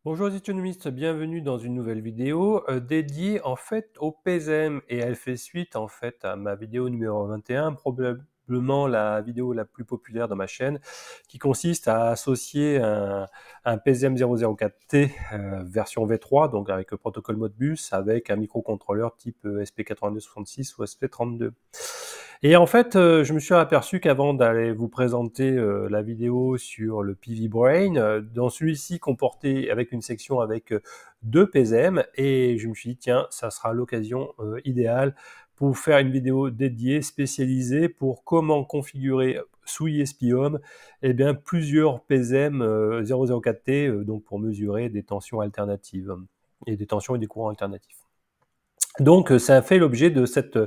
Bonjour les économistes, bienvenue dans une nouvelle vidéo dédiée en fait au PSM et elle fait suite en fait à ma vidéo numéro 21, probablement la vidéo la plus populaire dans ma chaîne, qui consiste à associer un PSM 004T version V3, donc avec le protocole Modbus, avec un microcontrôleur type SP8266 ou SP32. Et en fait, je me suis aperçu qu'avant d'aller vous présenter la vidéo sur le PV Brain, dans celui-ci comportait avec une section avec deux PSM, et je me suis dit tiens, ça sera l'occasion idéale pour faire une vidéo dédiée, spécialisée pour comment configurer sous ESP-HOME eh bien, plusieurs PSM 004T, donc pour mesurer des tensions alternatives et des tensions et des courants alternatifs. Donc, ça a fait l'objet de cette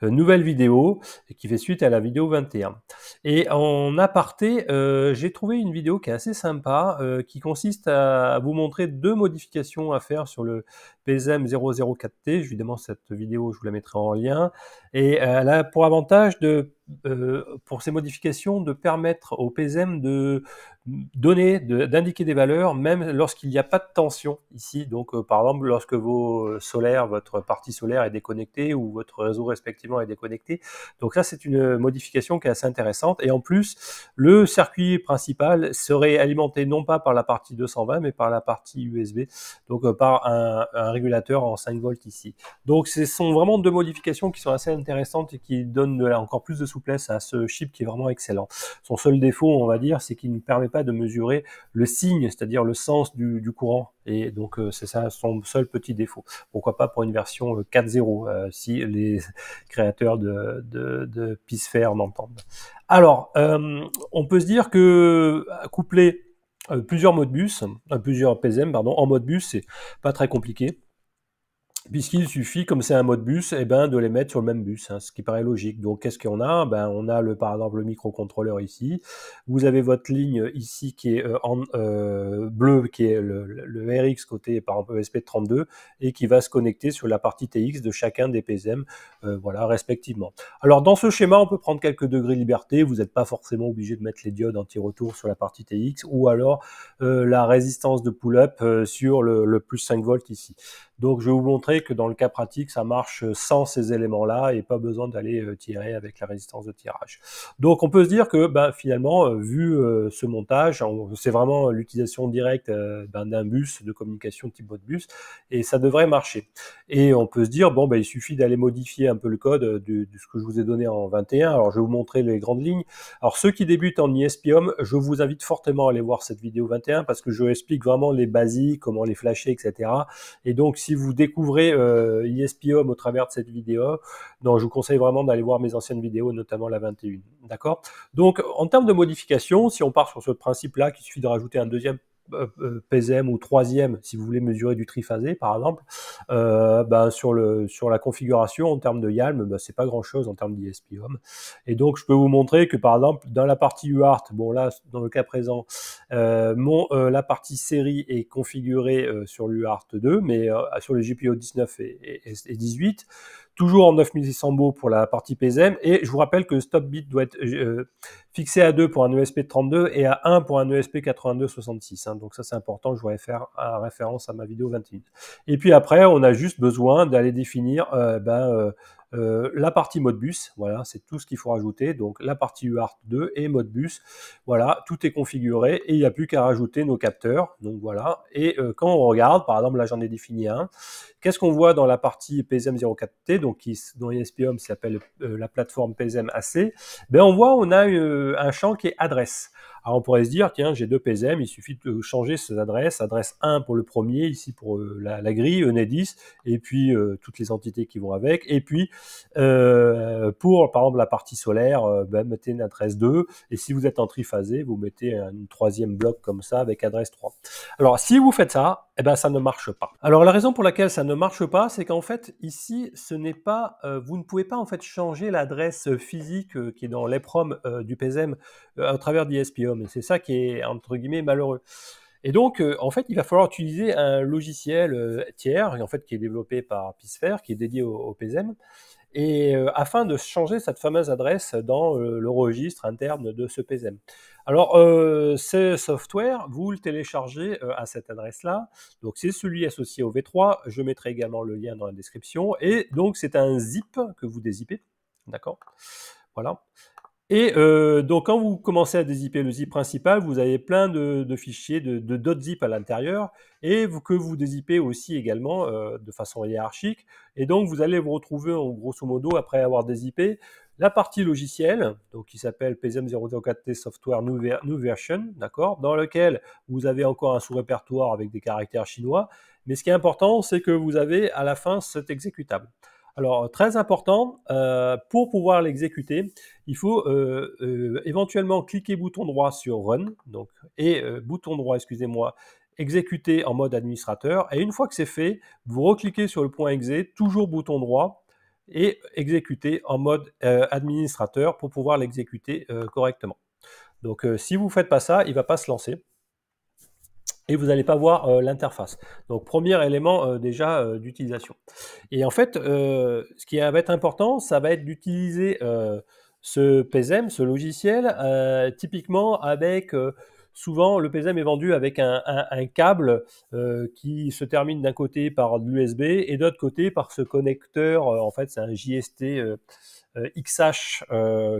nouvelle vidéo qui fait suite à la vidéo 21. Et en aparté, j'ai trouvé une vidéo qui est assez sympa, qui consiste à vous montrer deux modifications à faire sur le PSM 004T. Évidemment, cette vidéo, je vous la mettrai en lien. Et elle a pour avantage pour ces modifications, de permettre au PSM de d'indiquer des valeurs, même lorsqu'il n'y a pas de tension ici. Donc, par exemple, lorsque votre partie solaire est déconnectée ou votre réseau respectivement est déconnecté. Donc ça, c'est une modification qui est assez intéressante. Et en plus, le circuit principal serait alimenté non pas par la partie 220, mais par la partie USB, donc par un régulateur en 5 volts ici. Donc, ce sont vraiment deux modifications qui sont assez intéressantes et qui donnent encore plus de souplesse à ce chip qui est vraiment excellent. Son seul défaut, on va dire, c'est qu'il ne permet pas de mesurer le signe, c'est-à-dire le sens du courant. Et donc, c'est ça son seul petit défaut. Pourquoi pas pour une version 4.0, si les créateurs de PISFaire m'entendent. Alors, on peut se dire que coupler plusieurs plusieurs PSM, pardon, en Modbus, c'est pas très compliqué, puisqu'il suffit, comme c'est un mode bus, eh ben, de les mettre sur le même bus, hein, ce qui paraît logique. Donc, qu'est-ce qu'on a? Ben, on a par exemple le microcontrôleur ici. Vous avez votre ligne ici qui est en bleu, qui est le RX côté par exemple ESP32, et qui va se connecter sur la partie TX de chacun des PSM, voilà, respectivement. Alors, dans ce schéma, on peut prendre quelques degrés de liberté. Vous n'êtes pas forcément obligé de mettre les diodes anti-retour sur la partie TX, ou alors la résistance de pull-up sur le plus 5 volts ici. Donc, je vais vous montrer que dans le cas pratique, ça marche sans ces éléments-là et pas besoin d'aller tirer avec la résistance de tirage. Donc, on peut se dire que finalement, vu ce montage, c'est vraiment l'utilisation directe d'un bus de communication type Modbus et ça devrait marcher. Et on peut se dire, bon, il suffit d'aller modifier un peu le code de ce que je vous ai donné en 21. Alors, je vais vous montrer les grandes lignes. Alors, ceux qui débutent en ESP-HOME, je vous invite fortement à aller voir cette vidéo 21 parce que je explique vraiment les basiques, comment les flasher, etc. Et donc, si vous découvrez ESP-HOME au travers de cette vidéo, donc je vous conseille vraiment d'aller voir mes anciennes vidéos, notamment la 21. D'accord? Donc, en termes de modification, si on part sur ce principe-là, qu'il suffit de rajouter un deuxième PSM ou troisième, si vous voulez mesurer du triphasé, par exemple, sur la configuration en termes de YALM, c'est pas grand-chose en termes d'ESP-HOME. Et donc, je peux vous montrer que, par exemple, dans la partie UART, bon là, dans le cas présent, la partie série est configurée sur l'UART2, mais sur le GPIO 19 et 18, toujours en 9600 baux pour la partie PSM, et je vous rappelle que le stop bit doit être fixé à 2 pour un ESP32 et à 1 pour un ESP8266. Hein, donc ça c'est important, je voudrais faire référence à ma vidéo 21. Et puis après, on a juste besoin d'aller définir la partie Modbus, voilà, c'est tout ce qu'il faut rajouter, donc la partie UART2 et Modbus, voilà, tout est configuré et il n'y a plus qu'à rajouter nos capteurs, donc voilà, et quand on regarde, par exemple, là j'en ai défini un, qu'est-ce qu'on voit dans la partie PSM04T, donc dans ESP-HOME s'appelle la plateforme PSM AC, on voit on a un champ qui est adresse. Alors on pourrait se dire, tiens, j'ai deux PSM, il suffit de changer ces adresses, adresse 1 pour le premier, ici pour la grille, Enedis, et puis toutes les entités qui vont avec, et puis pour, par exemple, la partie solaire, mettez une adresse 2, et si vous êtes en triphasé, vous mettez un troisième bloc comme ça avec adresse 3. Alors, si vous faites ça, ça ne marche pas. Alors, la raison pour laquelle ça ne marche pas, c'est qu'en fait, ici, ce n'est pas, vous ne pouvez pas en fait changer l'adresse physique qui est dans l'EPROM du PSM à travers d'ESP-HOME. Et c'est ça qui est, entre guillemets, malheureux. Et donc, en fait, il va falloir utiliser un logiciel tiers, en fait, qui est développé par PISFaire, qui est dédié au PSM, et afin de changer cette fameuse adresse dans le registre interne de ce PSM. Alors, ce software, vous le téléchargez à cette adresse-là. Donc, c'est celui associé au V3. Je mettrai également le lien dans la description. Et donc, c'est un zip que vous dézippez. D'accord? Voilà. Et donc, quand vous commencez à dézipper le zip principal, vous avez plein de fichiers, d'autres zips à l'intérieur, et que vous dézippez aussi également de façon hiérarchique. Et donc, vous allez vous retrouver, en grosso modo, après avoir dézippé, la partie logicielle, donc qui s'appelle PSM004T Software New Version, d'accord, dans lequel vous avez encore un sous-répertoire avec des caractères chinois. Mais ce qui est important, c'est que vous avez à la fin cet exécutable. Alors, très important, pour pouvoir l'exécuter, il faut éventuellement cliquer bouton droit sur Run, donc, et bouton droit, excusez-moi, exécuter en mode administrateur. Et une fois que c'est fait, vous recliquez sur le point exe, toujours bouton droit, et exécuter en mode administrateur pour pouvoir l'exécuter correctement. Donc, si vous ne faites pas ça, il ne va pas se lancer. Et vous n'allez pas voir l'interface. Donc, premier élément déjà d'utilisation. Et en fait, ce qui va être important, ça va être d'utiliser ce PSM, ce logiciel, typiquement avec, souvent le PSM est vendu avec un câble qui se termine d'un côté par de l'USB et d'autre côté par ce connecteur, en fait c'est un JST XH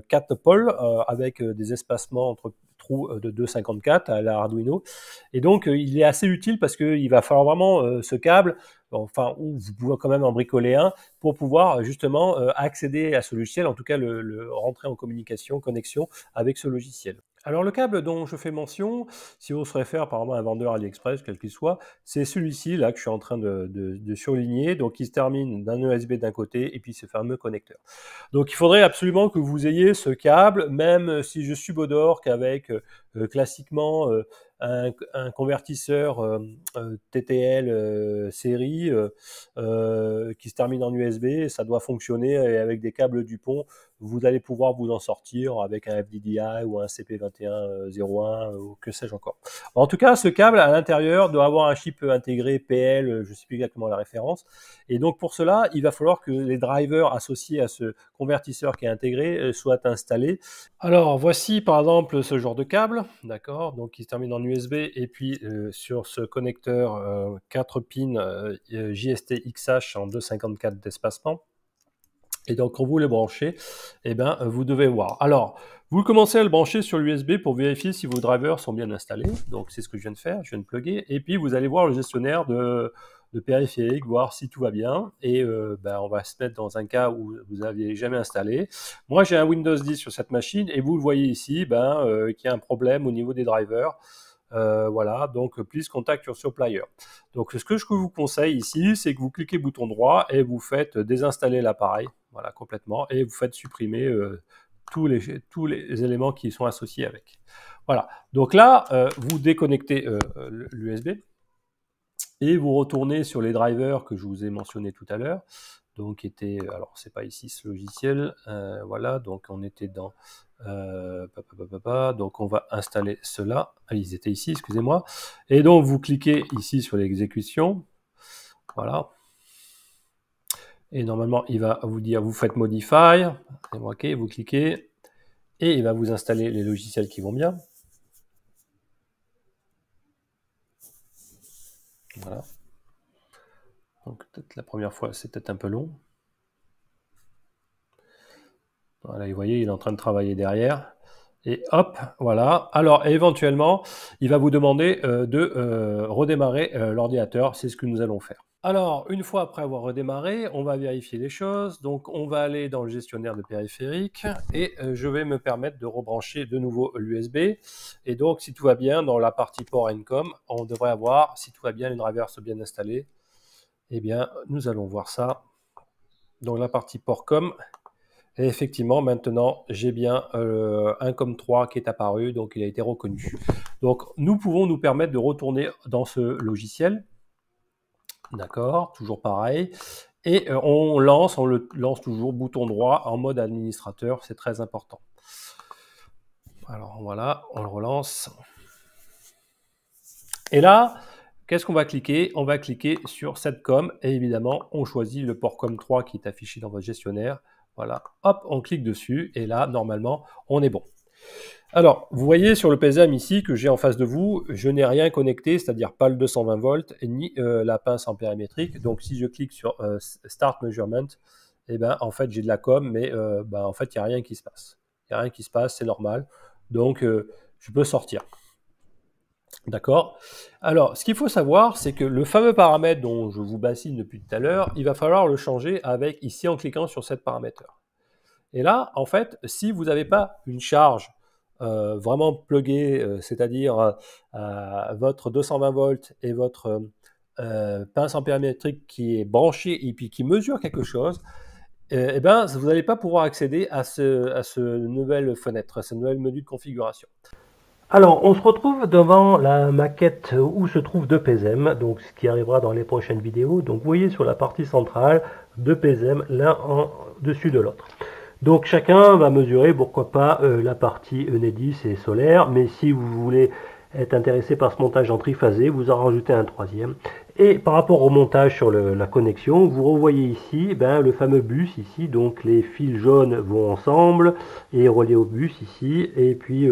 4 pôles avec des espacements entre trous de 2,54 à la Arduino. Et donc, il est assez utile parce qu'il va falloir vraiment ce câble, enfin, ou vous pouvez quand même en bricoler un, pour pouvoir justement accéder à ce logiciel, en tout cas le rentrer en communication, connexion avec ce logiciel. Alors le câble dont je fais mention, si on se réfère par exemple à un vendeur AliExpress, quel qu'il soit, c'est celui-ci là que je suis en train de surligner, donc il se termine d'un USB d'un côté et puis ce fameux connecteur. Donc il faudrait absolument que vous ayez ce câble, même si je subodore qu'avec classiquement un convertisseur TTL série qui se termine en USB, ça doit fonctionner et avec des câbles Dupont, vous allez pouvoir vous en sortir avec un FDDI ou un CP2101 ou que sais-je encore. En tout cas, ce câble à l'intérieur doit avoir un chip intégré PL, je ne sais plus exactement la référence. Et donc pour cela, il va falloir que les drivers associés à ce convertisseur qui est intégré soient installés. Alors voici par exemple ce genre de câble, d'accord, donc qui se termine en USB et puis sur ce connecteur 4 pins JST XH en 2,54 d'espacement. Et donc quand vous le branchez, eh ben, vous devez voir. Alors, vous commencez à le brancher sur l'USB pour vérifier si vos drivers sont bien installés. Donc c'est ce que je viens de faire, je viens de plugger. Et puis vous allez voir le gestionnaire de périphérique, voir si tout va bien. Et ben, on va se mettre dans un cas où vous n'aviez jamais installé. Moi j'ai un Windows 10 sur cette machine et vous le voyez ici, ben, qu'il y a un problème au niveau des drivers. Voilà, donc please contact your supplier. Donc ce que je vous conseille ici, c'est que vous cliquez bouton droit et vous faites désinstaller l'appareil, voilà, complètement, et vous faites supprimer tous les éléments qui sont associés avec. Voilà, donc là, vous déconnectez l'USB et vous retournez sur les drivers que je vous ai mentionnés tout à l'heure. Donc, alors c'est pas ici ce logiciel, voilà, donc on était dans, donc on va installer cela, ils étaient ici, excusez-moi, et donc vous cliquez ici sur l'exécution, voilà, et normalement il va vous dire, vous faites Modify, ok, vous cliquez, et il va vous installer les logiciels qui vont bien, voilà, donc peut-être la première fois c'est peut-être un peu long. Voilà, vous voyez, il est en train de travailler derrière. Et hop, voilà. Alors, éventuellement, il va vous demander de redémarrer l'ordinateur. C'est ce que nous allons faire. Alors, une fois après avoir redémarré, on va vérifier les choses. Donc, on va aller dans le gestionnaire de périphériques et je vais me permettre de rebrancher de nouveau l'USB. Et donc, si tout va bien, dans la partie port Encom, on devrait avoir, si tout va bien, les drivers sont bien installés. Eh bien, nous allons voir ça. Dans la partie port com. Et effectivement, maintenant, j'ai bien un COM3 qui est apparu, donc il a été reconnu. Donc, nous pouvons nous permettre de retourner dans ce logiciel. D'accord, toujours pareil. Et on le lance toujours bouton droit en mode administrateur, c'est très important. Alors voilà, on le relance. Et là, qu'est-ce qu'on va cliquer? On va cliquer sur Setcom et évidemment, on choisit le port COM3 qui est affiché dans votre gestionnaire. Voilà, hop, on clique dessus et là, normalement, on est bon. Alors, vous voyez sur le PSM ici que j'ai en face de vous, je n'ai rien connecté, c'est-à-dire pas le 220 volts ni la pince ampérimétrique. Donc, si je clique sur Start Measurement, eh ben, en fait, j'ai de la com, mais en fait, il n'y a rien qui se passe. Il n'y a rien qui se passe, c'est normal. Donc, je peux sortir. D'accord? Alors, ce qu'il faut savoir, c'est que le fameux paramètre dont je vous bassine depuis tout à l'heure, il va falloir le changer avec ici en cliquant sur cette paramètre. Et là, en fait, si vous n'avez pas une charge vraiment pluguée, c'est-à-dire votre 220 volts et votre pince ampérimétrique qui est branchée et puis qui mesure quelque chose, eh ben, vous n'allez pas pouvoir accéder à ce nouvelle fenêtre, à ce nouvel menu de configuration. Alors, on se retrouve devant la maquette où se trouvent deux PSM, donc ce qui arrivera dans les prochaines vidéos. Donc, vous voyez sur la partie centrale, deux PSM, l'un en dessus de l'autre. Donc, chacun va mesurer, pourquoi pas, la partie Enedis et solaire, mais si vous voulez être intéressé par ce montage en triphasé, vous en rajoutez un troisième. Et par rapport au montage sur la connexion, vous revoyez ici le fameux bus ici, donc les fils jaunes vont ensemble et reliés au bus ici, et puis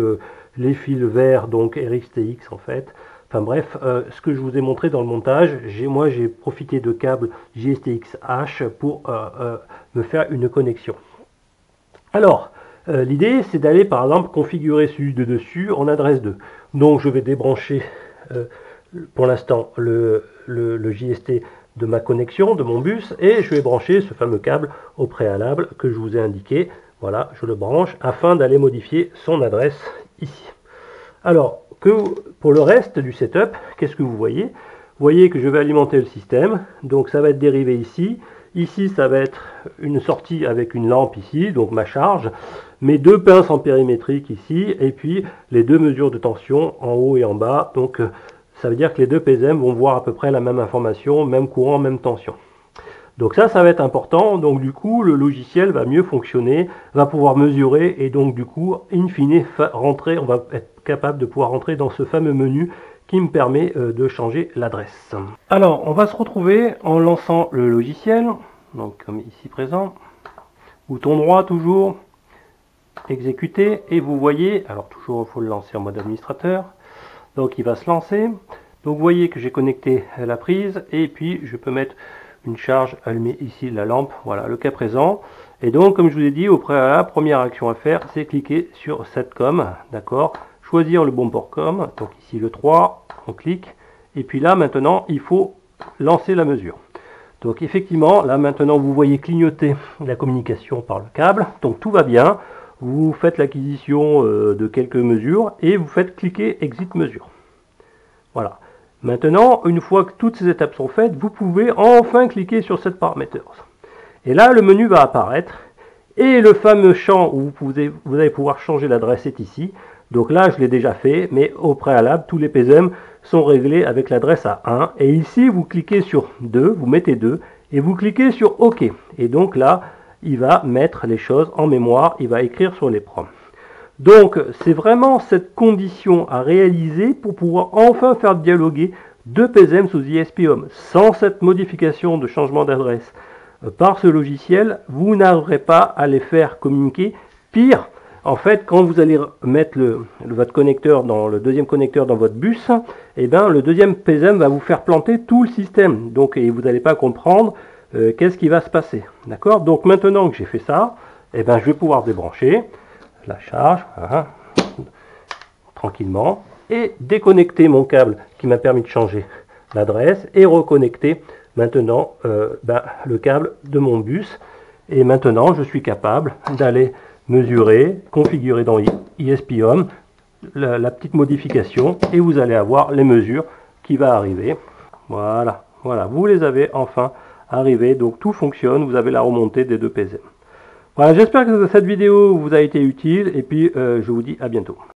les fils verts, donc RxTX en fait. Enfin bref, ce que je vous ai montré dans le montage, moi j'ai profité de câbles JSTX-H pour me faire une connexion. Alors, l'idée c'est d'aller par exemple configurer celui de dessus en adresse 2. Donc je vais débrancher pour l'instant le JST de ma connexion, de mon bus, et je vais brancher ce fameux câble au préalable que je vous ai indiqué. Voilà, je le branche afin d'aller modifier son adresse ici. Alors, pour le reste du setup, qu'est-ce que vous voyez? Vous voyez que je vais alimenter le système, donc ça va être dérivé ici. Ici, ça va être une sortie avec une lampe ici, donc ma charge, mes deux pinces ampérimétriques ici, et puis les deux mesures de tension en haut et en bas. Donc, ça veut dire que les deux PSM vont voir à peu près la même information, même courant, même tension. Donc ça va être important. Donc du coup, le logiciel va mieux fonctionner, va pouvoir mesurer, et donc du coup, in fine, rentrer, on va être capable de pouvoir rentrer dans ce fameux menu qui me permet de changer l'adresse. Alors, on va se retrouver en lançant le logiciel, donc comme ici présent, bouton droit toujours, exécuter, et vous voyez, alors toujours il faut le lancer en mode administrateur, donc il va se lancer. Donc vous voyez que j'ai connecté la prise, et puis je peux mettre une charge, allumer ici la lampe, voilà le cas présent. Et donc comme je vous ai dit au préalable, première action à faire, c'est cliquer sur Setcom, d'accord, choisir le bon port com, donc ici le 3, on clique, et puis là maintenant il faut lancer la mesure. Donc effectivement, là maintenant vous voyez clignoter la communication par le câble, donc tout va bien. Vous faites l'acquisition de quelques mesures et vous faites cliquer Exit mesure. Voilà. Maintenant, une fois que toutes ces étapes sont faites, vous pouvez enfin cliquer sur Set Parameters. Et là, le menu va apparaître et le fameux champ où vous allez pouvoir changer l'adresse est ici. Donc là, je l'ai déjà fait, mais au préalable, tous les PSM sont réglés avec l'adresse à 1. Et ici, vous cliquez sur 2, vous mettez 2 et vous cliquez sur OK. Et donc là, il va mettre les choses en mémoire, il va écrire sur les proms. Donc, c'est vraiment cette condition à réaliser pour pouvoir enfin faire dialoguer deux PSM sous ESP-HOM. Sans cette modification de changement d'adresse par ce logiciel, vous n'arriverez pas à les faire communiquer. Pire, en fait, quand vous allez mettre votre connecteur le deuxième connecteur dans votre bus, et le deuxième PSM va vous faire planter tout le système. Donc, et vous n'allez pas comprendre qu'est-ce qui va se passer. D'accord? Donc maintenant que j'ai fait ça, je vais pouvoir débrancher la charge tranquillement et déconnecter mon câble qui m'a permis de changer l'adresse et reconnecter maintenant le câble de mon bus. Et maintenant je suis capable d'aller mesurer, configurer dans ESP-HOM la petite modification et vous allez avoir les mesures qui va arriver. Voilà, vous les avez enfin arrivé, donc tout fonctionne, vous avez la remontée des deux PSM. Voilà, j'espère que cette vidéo vous a été utile et puis je vous dis à bientôt.